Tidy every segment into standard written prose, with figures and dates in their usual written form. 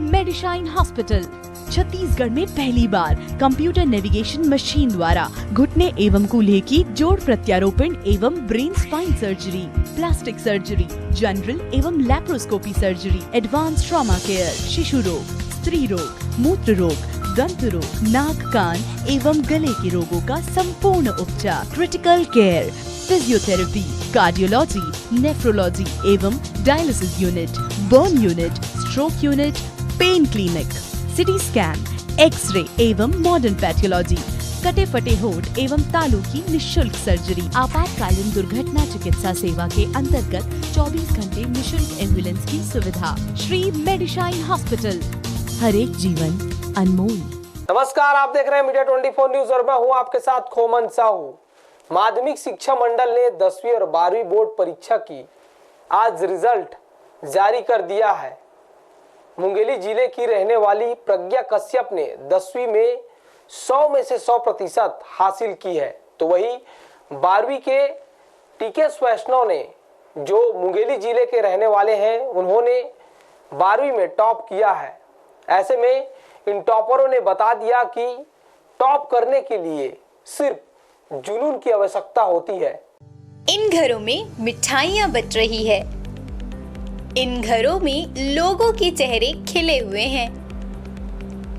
मेडिशाइन hospital. Chhattisgarh में पहली बार computer navigation machine द्वारा घुटने एवं कूल्हे की जोड़ प्रत्यारोपण एवं brain spine surgery, plastic surgery, general एवं laparoscopy surgery, advance trauma care, शिशु रोग, स्त्री रोग, मूत्र रोग, दंत रोग, नाक कान एवं गले के रोगों का संपूर्ण उपचार, critical care, physiotherapy, cardiology, nephrology एवं dialysis unit, burn unit, stroke unit, pain clinic, CT scan, X ray एवं मॉडर्न पैथोलॉजी, कटे फटे होठ एवं तालू की निशुल्क सर्जरी, आपातकालीन दुर्घटना चिकित्सा सेवा के अंतर्गत 24 घंटे निशुल्क एम्बुलेंस की सुविधा। श्री मेडिशाइन हॉस्पिटल, हर एक जीवन अनमोल। नमस्कार, आप देख रहे हैं मीडिया 24 न्यूज और मैं हूं आपके साथ खोमन साहू। माध्यमिक शिक्षा मंडल ने 10वीं और 12वीं बोर्ड परीक्षा की आज रिजल्ट जारी कर दिया है। मुंगेली जिले की रहने वाली प्रज्ञा कश्यप ने 10वीं में 100 में से 100% हासिल की है, तो वही 12वीं के टीके वैष्णव ने, जो मुंगेली जिले के रहने वाले हैं, उन्होंने 12वीं में टॉप किया है। ऐसे में इन टॉपरों ने बता दिया कि टॉप करने के लिए सिर्फ जुनून की आवश्यकता होती है। इन घरों में मिठाइयाँ बट रही है, इन घरों में लोगों के चेहरे खिले हुए हैं,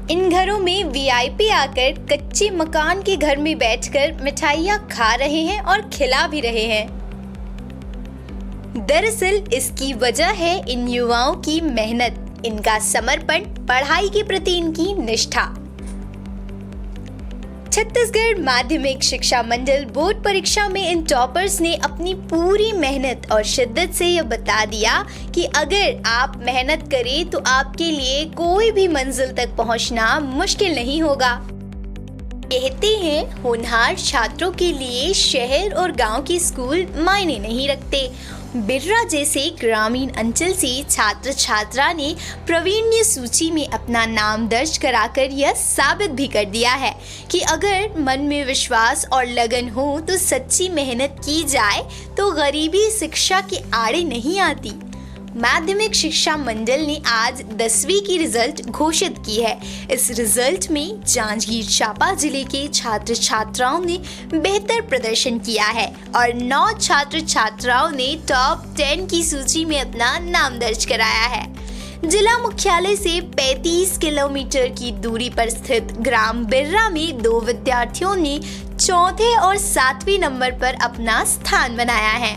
इन घरों में वीआईपी आकर कच्चे मकान के घर में बैठकर मिठाइयाँ खा रहे हैं और खिला भी रहे हैं। दरअसल इसकी वजह है इन युवाओं की मेहनत, इनका समर्पण, पढ़ाई के प्रति इनकी निष्ठा। छत्तीसगढ़ माध्यमिक शिक्षा मंडल बोर्ड परीक्षा में इन टॉपर्स ने अपनी पूरी मेहनत और शिद्दत से यह बता दिया कि अगर आप मेहनत करें तो आपके लिए कोई भी मंजिल तक पहुंचना मुश्किल नहीं होगा। कहते हैं होनहार छात्रों के लिए शहर और गांव के स्कूल मायने नहीं रखते। बिर्रा जैसे ग्रामीण अंचल से छात्र छात्रा ने प्रावीण्य सूची में अपना नाम दर्ज कराकर यह साबित भी कर दिया है कि अगर मन में विश्वास और लगन हो तो सच्ची मेहनत की जाए तो गरीबी शिक्षा के आड़े नहीं आती। माध्यमिक शिक्षा मंडल ने आज 10वीं की रिजल्ट घोषित की है। इस रिजल्ट में जांजगीर चांपा जिले के छात्र छात्राओं ने बेहतर प्रदर्शन किया है और 9 छात्र छात्राओं ने टॉप 10 की सूची में अपना नाम दर्ज कराया है। जिला मुख्यालय से 35 किलोमीटर की दूरी पर स्थित ग्राम बिर्रा में 2 विद्यार्थियों ने चौथे और 7वें नंबर पर अपना स्थान बनाया है।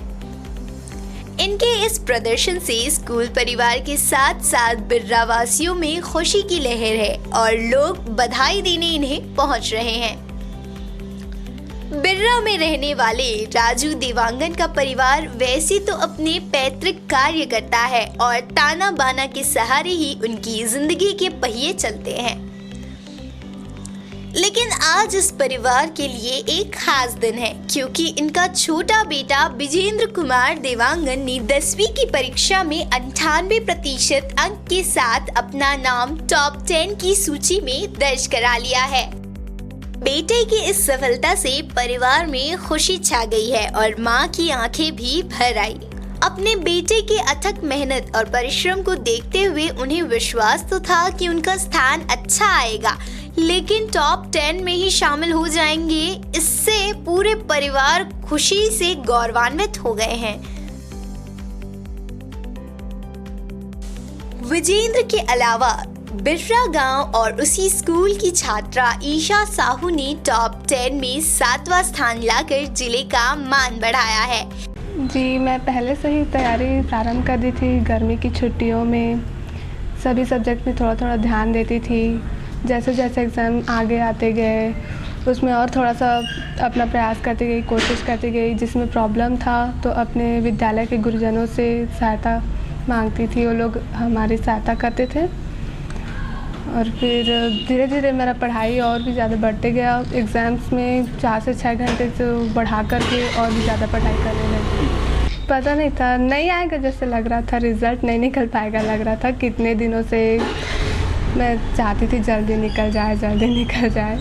इनके इस प्रदर्शन से स्कूल परिवार के साथ साथ बिर्रा वासियों में खुशी की लहर है और लोग बधाई देने इन्हें पहुंच रहे हैं। बिर्रा में रहने वाले राजू देवांगन का परिवार वैसे तो अपने पैतृक कार्य करता है और ताना बाना के सहारे ही उनकी जिंदगी के पहिए चलते हैं, लेकिन आज इस परिवार के लिए एक खास दिन है क्योंकि इनका छोटा बेटा विजेंद्र कुमार देवांगन ने 10वीं की परीक्षा में 98% अंक के साथ अपना नाम टॉप 10 की सूची में दर्ज करा लिया है। बेटे की इस सफलता से परिवार में खुशी छा गई है और मां की आंखें भी भर आई। अपने बेटे की अथक मेहनत और परिश्रम को देखते हुए उन्हें विश्वास तो था कि उनका स्थान अच्छा आएगा, लेकिन टॉप 10 में ही शामिल हो जाएंगे। इससे पूरे परिवार खुशी से गौरवान्वित हो गए हैं। विजेंद्र के अलावा बिर्रा गांव और उसी स्कूल की छात्रा ईशा साहू ने टॉप 10 में 7वां स्थान लाकर जिले का मान बढ़ाया है। जी, मैं पहले से ही तैयारी प्रारंभ कर दी थी। गर्मी की छुट्टियों में सभी सब्जेक्ट में थोड़ा थोड़ा ध्यान देती थी। जैसे जैसे एग्ज़ाम आगे आते गए उसमें और थोड़ा सा अपना प्रयास करती गई, कोशिश करती गई। जिसमें प्रॉब्लम था तो अपने विद्यालय के गुरुजनों से सहायता मांगती थी, वो लोग हमारी सहायता करते थे और फिर धीरे धीरे मेरा पढ़ाई और भी ज़्यादा बढ़ते गया। एग्ज़ाम्स में 4 से 6 घंटे से बढ़ा करके और भी ज़्यादा पढ़ाई करने लगी। पता नहीं था, नहीं आएगा जैसे लग रहा था, रिज़ल्ट नहीं निकल पाएगा लग रहा था। कितने दिनों से मैं चाहती थी जल्दी निकल जाए,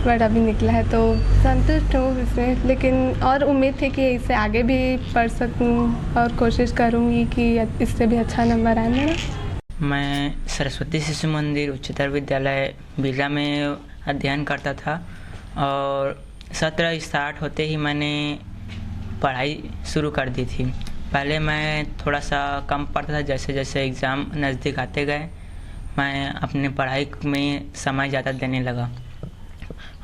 बट अभी निकला है तो संतुष्ट हूँ इसमें। लेकिन और उम्मीद थी कि इससे आगे भी पढ़ सकूँ और कोशिश करूँगी कि इससे भी अच्छा नंबर आए मेरा। मैं सरस्वती शिशु मंदिर उच्चतर विद्यालय बीला में अध्ययन करता था और सत्र स्टार्ट होते ही मैंने पढ़ाई शुरू कर दी थी। पहले मैं थोड़ा सा कम पढ़ता था, जैसे जैसे एग्ज़ाम नज़दीक आते गए मैं अपनी पढ़ाई में समय ज़्यादा देने लगा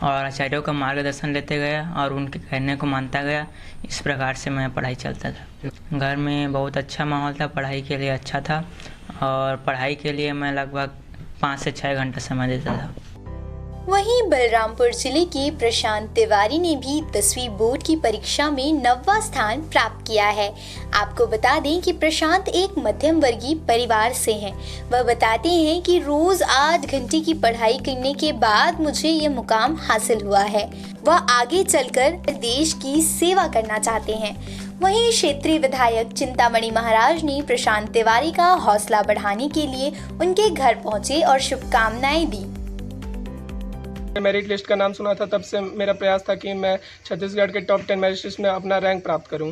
और आचार्यों का मार्गदर्शन लेते गया और उनके कहने को मानता गया। इस प्रकार से मैं पढ़ाई चलता था। घर में बहुत अच्छा माहौल था, पढ़ाई के लिए अच्छा था और पढ़ाई के लिए मैं लगभग 5 से 6 घंटा समय देता था। वहीं बलरामपुर जिले के प्रशांत तिवारी ने भी 10वीं बोर्ड की परीक्षा में 9वां स्थान प्राप्त किया है। आपको बता दें कि प्रशांत एक मध्यम वर्गीय परिवार से हैं। वह बताते हैं कि रोज 8 घंटे की पढ़ाई करने के बाद मुझे ये मुकाम हासिल हुआ है। वह आगे चलकर देश की सेवा करना चाहते हैं। वहीं क्षेत्रीय विधायक चिंतामणि महाराज ने प्रशांत तिवारी का हौसला बढ़ाने के लिए उनके घर पहुंचे और शुभकामनाएं दी। मेरिट लिस्ट का नाम सुना था, तब से मेरा प्रयास था कि मैं छत्तीसगढ़ के टॉप 10 मेरिट लिस्ट में अपना रैंक प्राप्त करूं।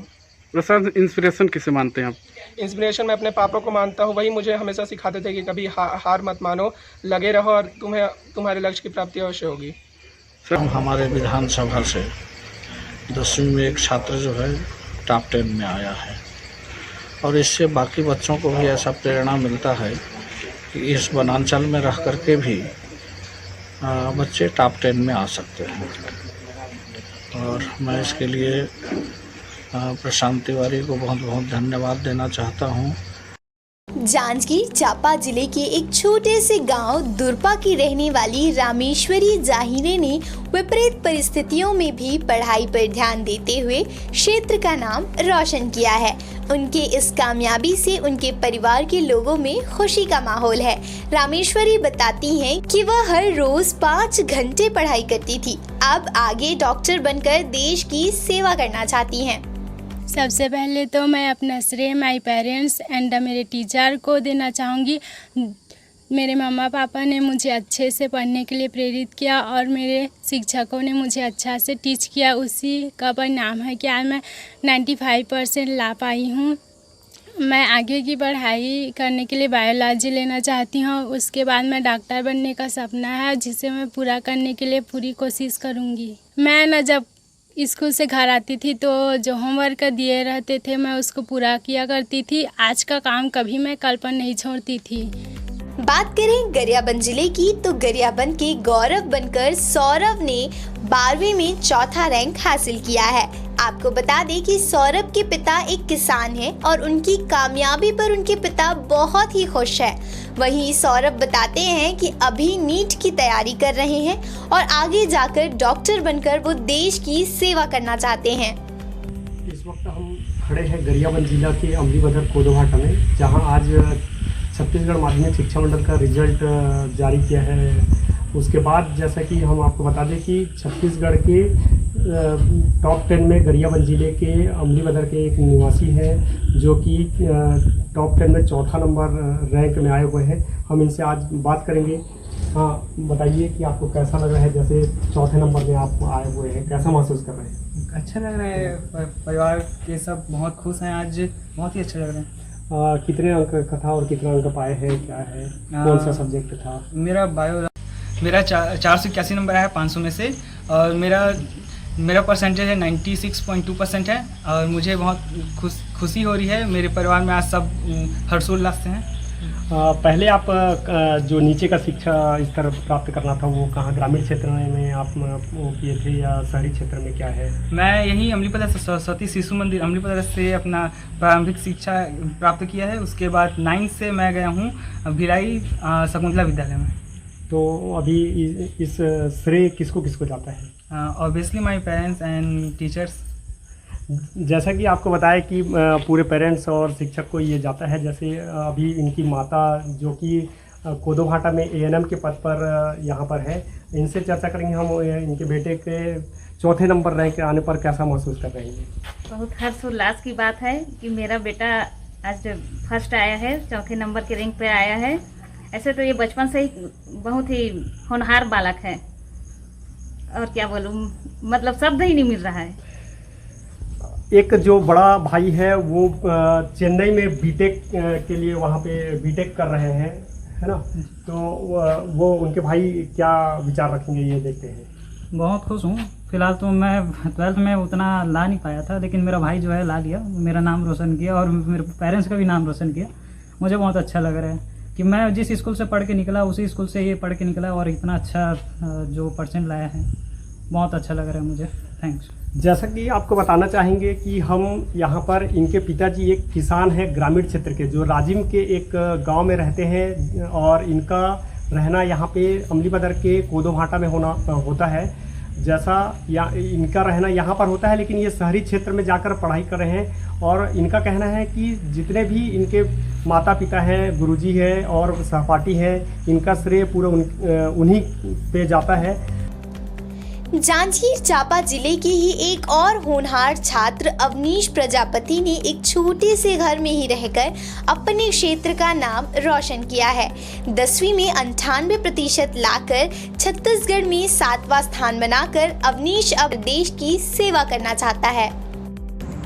प्रशांत इंस्पिरेशन किसे मानते हैं आप? इंस्पिरेशन मैं अपने पापा को मानता हूं। वही मुझे हमेशा सिखाते थे कि कभी हार मत मानो, लगे रहो और तुम्हारे लक्ष्य की प्राप्ति अवश्य होगी। हम हमारे विधानसभा से 10वीं में एक छात्र जो है टॉप 10 में आया है और इससे बाकी बच्चों को भी ऐसा प्रेरणा मिलता है कि इस वनांचल में रह करके भी बच्चे टॉप 10 में आ सकते हैं। और मैं इसके लिए प्रशांत तिवारी को बहुत बहुत धन्यवाद देना चाहता हूँ। जांजगीर चांपा जिले के एक छोटे से गांव दुर्पा की रहने वाली रामेश्वरी जाहिरे ने विपरीत परिस्थितियों में भी पढ़ाई पर ध्यान देते हुए क्षेत्र का नाम रोशन किया है। उनके इस कामयाबी से उनके परिवार के लोगों में खुशी का माहौल है। रामेश्वरी बताती हैं कि वह हर रोज 5 घंटे पढ़ाई करती थी, अब आगे डॉक्टर बनकर देश की सेवा करना चाहती हैं। सबसे पहले तो मैं अपना श्रेय माई पेरेंट्स एंड मेरे टीचर को देना चाहूँगी। मेरे मम्मा पापा ने मुझे अच्छे से पढ़ने के लिए प्रेरित किया और मेरे शिक्षकों ने मुझे अच्छा से टीच किया। उसी का परिणाम है कि आज मैं 95% ला पाई हूँ। मैं आगे की पढ़ाई करने के लिए बायोलॉजी लेना चाहती हूँ। उसके बाद मैं डॉक्टर बनने का सपना है, जिसे मैं पूरा करने के लिए पूरी कोशिश करूँगी। मैं जब स्कूल से घर आती थी तो जो होमवर्क दिए रहते थे मैं उसको पूरा किया करती थी। आज का काम कभी मैं कल पर नहीं छोड़ती थी। बात करें गरियाबंद जिले की तो गरियाबंद के गौरव बनकर सौरभ ने 12वीं में 4था रैंक हासिल किया है। आपको बता दें कि सौरभ के पिता एक किसान हैं और उनकी कामयाबी पर उनके पिता बहुत ही खुश है। वहीं सौरभ बताते हैं कि अभी नीट की तैयारी कर रहे हैं और आगे जाकर डॉक्टर बनकर वो देश की सेवा करना चाहते हैं। इस वक्त हम खड़े हैं गरियाबंद जिला के अमलीबदर कोदोघाटा में, जहां आज छत्तीसगढ़ माध्यमिक शिक्षा मंडल का रिजल्ट जारी किया है। उसके बाद जैसा कि हम आपको बता दें कि छत्तीसगढ़ के टॉप 10 में गरियाबंद जिले के अमलीबदर के एक निवासी हैं जो कि टॉप 10 में 4था नंबर रैंक में आए हुए हैं। हम इनसे आज बात करेंगे। हाँ, बताइए कि आपको कैसा लग रहा है, जैसे 4थे नंबर में आप आए हुए हैं, कैसा महसूस कर रहे हैं? अच्छा लग रहा है, परिवार के सब बहुत खुश हैं, आज बहुत ही अच्छा लग रहा है। कितने अंक का था और कितना अंक पाए हैं, क्या है, कौन सा सब्जेक्ट था? मेरा 481 नंबर आया 500 में से और मेरा परसेंटेज है 96.2% है और मुझे बहुत खुशी हो रही है। मेरे परिवार में आज सब हर्षोल्लास से हैं। पहले आप जो नीचे का शिक्षा स्तर प्राप्त करना था वो कहाँ, ग्रामीण क्षेत्र में आप वो किए थे या शहरी क्षेत्र में, क्या है? मैं यही अमलीपदर सरस्वती शिशु मंदिर अमलीपदर से अपना प्रारंभिक शिक्षा प्राप्त किया है। उसके बाद 9th से मैं गया हूँ भिलाई शकुंतला विद्यालय में। तो अभी इस श्रेय किसको जाता है? Obviously my parents and teachers. जैसा कि आपको बताया कि पूरे पेरेंट्स और शिक्षक को ये जाता है। जैसे अभी इनकी माता जो कि कोदोघाटा में ANM के पद पर यहाँ पर है, इनसे चर्चा करेंगे हम। इनके बेटे के 4थे नंबर रैंक आने पर कैसा महसूस कर रहे हैं? बहुत हर्षोल्लास की बात है कि मेरा बेटा आज फर्स्ट आया है, 4थे नंबर के रैंक पे आया है। ऐसे तो ये बचपन से ही बहुत ही होनहार बालक है और क्या बोलूँ, मतलब शब्द ही नहीं मिल रहा है। एक जो बड़ा भाई है वो चेन्नई में बीटेक के लिए वहाँ पे बीटेक कर रहे हैं, है ना। तो वो उनके भाई क्या विचार रखेंगे ये देखते हैं। बहुत खुश हूँ। फिलहाल तो मैं 12th में उतना ला नहीं पाया था, लेकिन मेरा भाई जो है ला लिया, मेरा नाम रोशन किया और मेरे पेरेंट्स का भी नाम रोशन किया। मुझे बहुत अच्छा लग रहा है कि मैं जिस स्कूल से पढ़ के निकला उसी स्कूल से ये पढ़ के निकला और इतना अच्छा जो परसेंट लाया है, बहुत अच्छा लग रहा है मुझे। थैंक्स। जैसा कि आपको बताना चाहेंगे कि हम यहाँ पर इनके पिताजी एक किसान हैं ग्रामीण क्षेत्र के, जो राजिम के एक गांव में रहते हैं और इनका रहना यहाँ पे अमली बदर के कोदोभाटा में होता है। जैसा इनका रहना यहाँ पर होता है, लेकिन ये शहरी क्षेत्र में जाकर पढ़ाई कर रहे हैं और इनका कहना है कि जितने भी इनके माता पिता हैं, गुरुजी है और सहपाठी है, इनका श्रेय पूरा उन्हीं पे जाता है। जांजगीर चांपा जिले के ही एक और होनहार छात्र अवनीश प्रजापति ने एक छोटे से घर में ही रहकर अपने क्षेत्र का नाम रोशन किया है। 10वीं में 98% लाकर छत्तीसगढ़ में 7वां स्थान बनाकर अवनीश अब देश की सेवा करना चाहता है।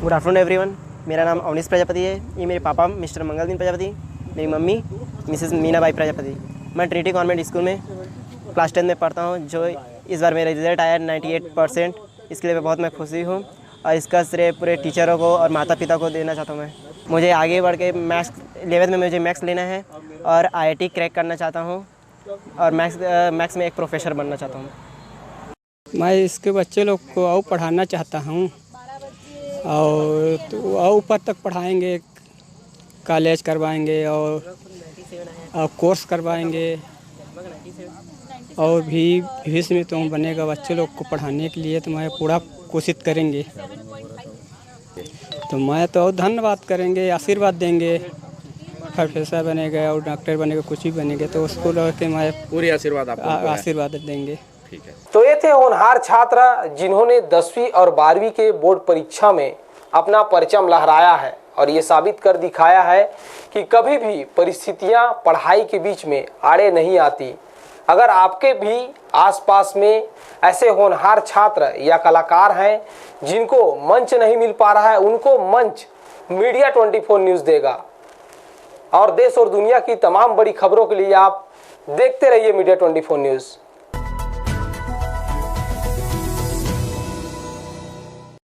गुड आफ्टरनून एवरीवन, मेरा नाम अवनीश प्रजापति है। ये मेरे पापा मिस्टर मंगलदीन प्रजापति, मेरी मम्मी मिसेस मीनाबाई प्रजापति। मैं ट्रिनिटी कॉन्वेंट स्कूल में क्लास 10 में पढ़ता हूँ। जो इस बार मेरा रिजल्ट आया 98%, इसके लिए बहुत मैं खुशी हूँ और इसका श्रेय पूरे टीचरों को और माता पिता को देना चाहता हूँ। मैं मुझे आगे बढ़ के मैथ्स 11th में मुझे मैथ्स लेना है और IIT क्रैक करना चाहता हूँ और मैथ्स में एक प्रोफेसर बनना चाहता हूँ। मैं इसके बच्चे लोग को और पढ़ाना चाहता हूँ और तो और ऊपर तक पढ़ाएंगे, कॉलेज करवाएंगे और कोर्स करवाएंगे और भी भविष्य में तो बनेगा बच्चे लोग को पढ़ाने के लिए। तो मैं पूरा कोशिश करेंगे। तो मैं तो धन्यवाद करेंगे, आशीर्वाद देंगे। प्रोफेसर बनेगा और डॉक्टर बनेगा, कुछ भी बनेगा तो उसको लेके मैं पूरी आशीर्वाद देंगे। ठीक है। तो ये थे होनहार छात्र जिन्होंने 10वीं और 12वीं के बोर्ड परीक्षा में अपना परचम लहराया है और ये साबित कर दिखाया है कि कभी भी परिस्थितियां पढ़ाई के बीच में आड़े नहीं आती। अगर आपके भी आसपास में ऐसे होनहार छात्र या कलाकार हैं जिनको मंच नहीं मिल पा रहा है, उनको मंच मीडिया 24 न्यूज़ देगा। और देश और दुनिया की तमाम बड़ी खबरों के लिए आप देखते रहिए मीडिया 24 न्यूज़।